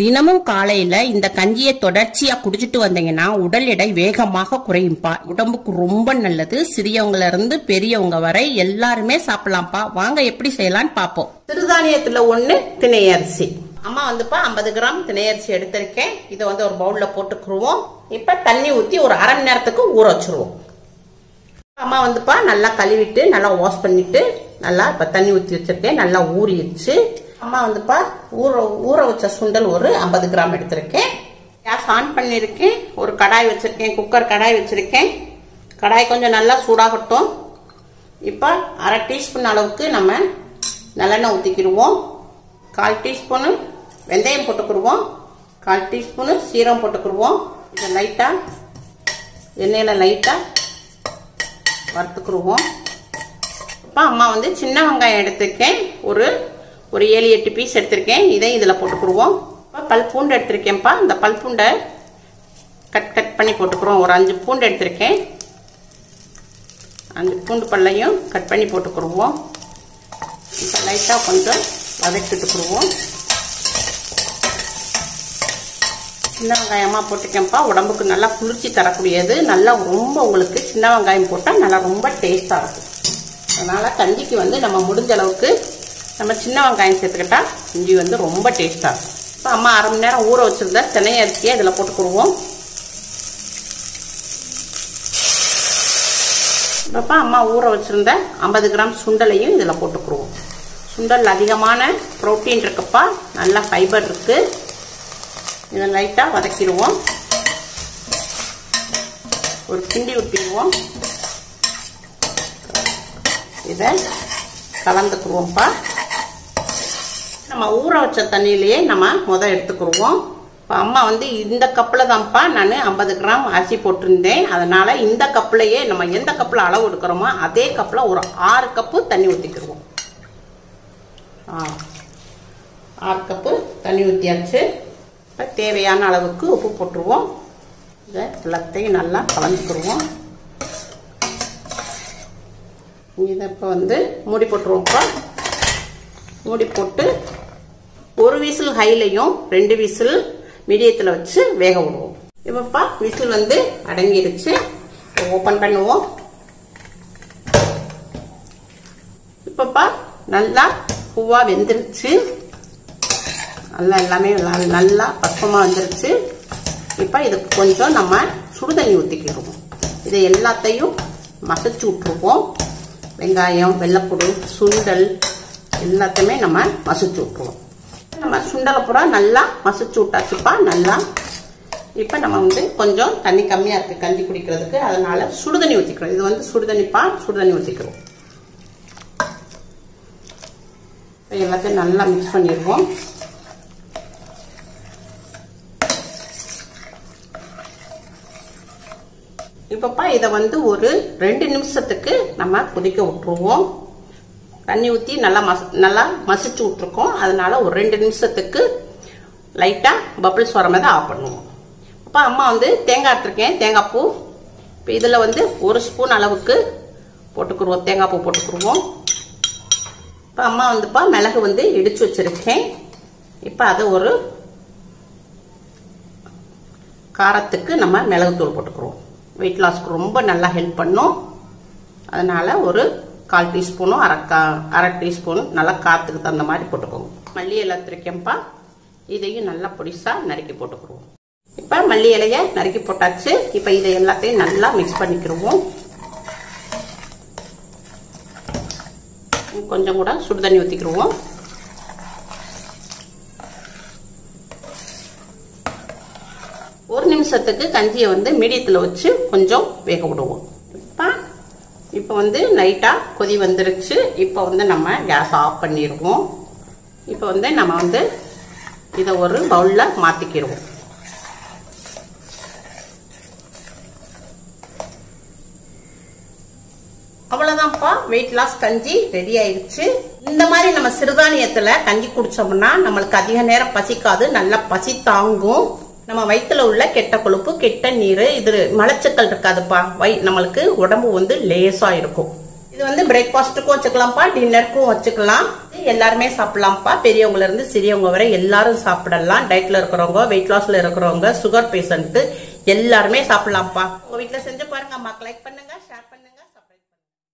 தினமும் காலையில இந்த கஞ்சியை தொடர்ச்சியா குடிச்சிட்டு வந்தீங்கன்னா உடல் எடை வேகமாக குறையும்பா. உடம்புக்கு ரொம்ப நல்லது. சிறியவங்கள இருந்து பெரியவங்க வரை எல்லாருமே சாப்பிடலாம்ப்பா. வாங்க எப்படி செய்யலாம்னு பாப்போம். சிறுதானியத்துல ஒண்ணு திணை அரிசி. அம்மா வந்துப்பா 50 கிராம் திணை அரிசி எடுத்திருக்கேன். இதை வந்து ஒரு பவுல்ல போட்டுக்குருவோம். இப்ப தண்ணி ஊத்தி ஒரு அரை மணி நேரத்துக்கு ஊற வச்சிருவோம். அம்மா வந்துப்பா நல்லா கழுவிட்டு நல்லா வாஷ் பண்ணிட்டு நல்லா இப்ப தண்ணி ஊத்தி வச்சிருக்கேன். நல்லா ஊறிடுச்சு. அம்மா வந்துப்பா ஊற வச்ச சுண்டல் ஒரு 50 கிராம் எடுத்திருக்கேன். கேஸ் ஆன் பண்ணிருக்கேன். ஒரு கடாய் வச்சிருக்கேன். குக்கர் கடாய் வச்சிருக்கேன். கடாய் கொஞ்சம் நல்லா சூடாகட்டும். இப்ப அரை டீஸ்பூன் அளவுக்கு நம்ம நல்லெண்ணெய் ஊத்திக்கிடுவோம். 1/4 டீஸ்பூனு வெந்தயம் போட்டுக்கிடுவோம். 1/4 டீஸ்பூனு சீரகம் போட்டுக்கிடுவோம். இதை லைட்டா எண்ணெயில லைட்டா வறுத்துக்கிடுவோம். இப்போ அம்மா வந்து சின்ன வெங்காயம் எடுத்திருக்கேன். ஒரு 7-8 பீஸ் எடுத்திருக்கேன். இதை இதில் போட்டுக்கிடுவோம். இப்போ பல் பூண்டு எடுத்திருக்கேன்ப்பா. இந்த பல் பூண்டை கட் பண்ணி போட்டுக்கிறோம். ஒரு 5 பூண்டு எடுத்திருக்கேன். 5 பூண்டு பல்லையும் கட் பண்ணி போட்டுக்கிடுவோம். இப்போ லைட்டாக கொஞ்சம் வதக்கிட்டுக்குருவோம். சின்ன வெங்காயமாக போட்டுக்கேன்ப்பா. உடம்புக்கு நல்லா குளிர்ச்சி தரக்கூடியது. நல்லா ரொம்ப உங்களுக்கு சின்ன வெங்காயம் போட்டால் நல்லா ரொம்ப டேஸ்டாக இருக்கும். அதனால் கஞ்சிக்கு வந்து நம்ம முடிஞ்ச அளவுக்கு நம்ம சின்ன வெங்காயம் சேர்த்துக்கிட்டா கஞ்சி வந்து ரொம்ப டேஸ்டாக இருக்கும். இப்போ அம்மா அரை மணி நேரம் ஊற வச்சுருந்த திணை அரிசியை இதில் போட்டுக்கிடுவோம். இப்போ அம்மா ஊற வச்சுருந்த 50 கிராம் சுண்டலையும் இதில் போட்டுக்கிடுவோம். சுண்டல் அதிகமான புரோட்டீன் இருக்குப்பா. நல்லா ஃபைபர் இருக்குது. இதை லைட்டாக வதக்கிடுவோம். ஒரு கிண்டி விட்டுடுவோம். இதை கலந்துக்குருவோம்ப்பா. நம்ம ஊற வச்ச தண்ணியிலேயே நம்ம எடுத்துக்கிடுவோம். இப்போ அம்மா வந்து இந்த கப்பில் தான்ப்பா நான் 50 கிராம் அரிசி போட்டிருந்தேன். அதனால இந்த கப்புலையே நம்ம எந்த கப்பில் அளவு எடுக்கிறோமோ அதே கப்பில் ஒரு 6 கப்பு தண்ணி ஊற்றிக்கிடுவோம். 6 கப்பு தண்ணி ஊற்றியாச்சு. இப்போ தேவையான அளவுக்கு உப்பு போட்டுருவோம். இதை எல்லாத்தையும் நல்லா கலந்துக்கிடுவோம். இதை இப்போ வந்து மூடி போட்டுருவோம்ப்பா. மூடி போட்டு ஒரு விசில் ஹைலையும் 2 விசில் மீடியத்தில் வச்சு வேக விடுவோம். இப்பப்பா விசில் வந்து அடங்கிடுச்சு. ஓப்பன் பண்ணுவோம். இப்பப்பா நல்லா பூவா வெந்துருச்சு. நல்லா எல்லாமே நல்லா பக்குவமாக வந்துருச்சு. இப்போ இதுக்கு கொஞ்சம் நம்ம சுடுதண்ணி ஊற்றிக்கிடுவோம். இதை எல்லாத்தையும் மசிச்சு விட்டுருவோம். வெங்காயம், வெள்ளைப்பூடு, சுண்டல் எல்லாத்தையுமே நம்ம மசிச்சு விட்டுருவோம். நம்ம சுண்டலை பூரா நல்லா மசிச்சு விட்டாச்சுப்பா. நல்லா இப்போ நம்ம வந்து கொஞ்சம் தண்ணி கம்மியாக இருக்குது கஞ்சி குடிக்கிறதுக்கு. அதனால சுடுதண்ணி ஊற்றிக்கிறோம். இது வந்து சுடுதண்ணிப்பா. சுடுதண்ணி ஊற்றிக்கிறோம். எல்லாத்தையும் நல்லா மிக்ஸ் பண்ணிடுவோம். இப்பப்பா இதை வந்து ஒரு 2 நிமிஷத்துக்கு நம்ம கொதிக்க விட்டுருவோம். தண்ணி ஊற்றி நல்லா மசிச்சு விட்டுருக்கோம். அதனால ஒரு 2 நிமிஷத்துக்கு லைட்டாக பபிள்ஸ் வர மாதிரி ஆஃப் பண்ணுவோம். அப்போ அம்மா வந்து தேங்காய் எடுத்துருக்கேன். தேங்காய் பூ இப்போ இதில் வந்து 1 ஸ்பூன் அளவுக்கு போட்டுக்குருவோம். தேங்காய் பூ போட்டுக்குருவோம். இப்போ அம்மா வந்துப்பா மிளகு வந்து இடிச்சு வச்சிருக்கேன். இப்போ அதை ஒரு காரத்துக்கு நம்ம மிளகுத்தூள் போட்டுக்குருவோம். வெயிட் லாஸ்க்கு ரொம்ப நல்லா ஹெல்ப் பண்ணும். அதனால ஒரு 1/4 டீஸ்பூனும் அரை டீஸ்பூன் நல்லா காத்துக்கு தகுந்த மாதிரி போட்டுக்கோங்க. மல்லி இலை எடுத்துருக்கேன்ப்பா. இதையும் நல்லா பொடிசா நறுக்கி போட்டுக்குருவோம். இப்போ மல்லி இலையை நறுக்கி போட்டாச்சு. இப்போ இதை எல்லாத்தையும் நல்லா மிக்ஸ் பண்ணிக்கிடுவோம். கொஞ்சம் கூட சுடுதண்ணி ஊற்றிக்கிடுவோம். ஒரு நிமிஷத்துக்கு கஞ்சியை வந்து மீடியத்தில் வச்சு கொஞ்சம் வேக விடுவோம். இப்போ வந்து லைட்டாக கொதி வந்துருச்சு. இப்போ வந்து நம்ம கேஸ் ஆஃப் பண்ணிடுவோம். இப்போ வந்து நம்ம வந்து இதை ஒரு பவுலில் மாற்றிக்கிடுவோம். அவ்வளவுதான்ப்பா. வெயிட் லாஸ் கஞ்சி ரெடி ஆயிடுச்சு. இந்த மாதிரி நம்ம சிறுதானியத்துல கஞ்சி குடிச்சோம்னா நம்மளுக்கு அதிக நேரம் பசிக்காது. நல்லா பசி தாங்கும். நம்ம வயிற்றுல உள்ள கெட்ட கொழுப்பு, கெட்ட நீர், இது மலச்சிக்கல் இருக்காதுப்பா. நம்மளுக்கு உடம்பு வந்து லேசா இருக்கும். இது வந்து பிரேக்ஃபாஸ்ட்டுக்கும் வச்சுக்கலாம்ப்பா, டின்னருக்கும் வச்சுக்கலாம். எல்லாருமே சாப்பிடலாம்ப்பா. பெரியவங்கல இருந்து சிறியவங்க வரை எல்லாரும் சாப்பிடலாம். டயட்ல இருக்கிறவங்க, வெயிட் லாஸ்ல இருக்கிறவங்க, சுகர் பேஷண்ட் எல்லாருமே சாப்பிடலாம்ப்பா. உங்க வீட்டுல செஞ்சு பாருங்க அம்மா. லைக் பண்ணுங்க, ஷேர் பண்ணுங்க.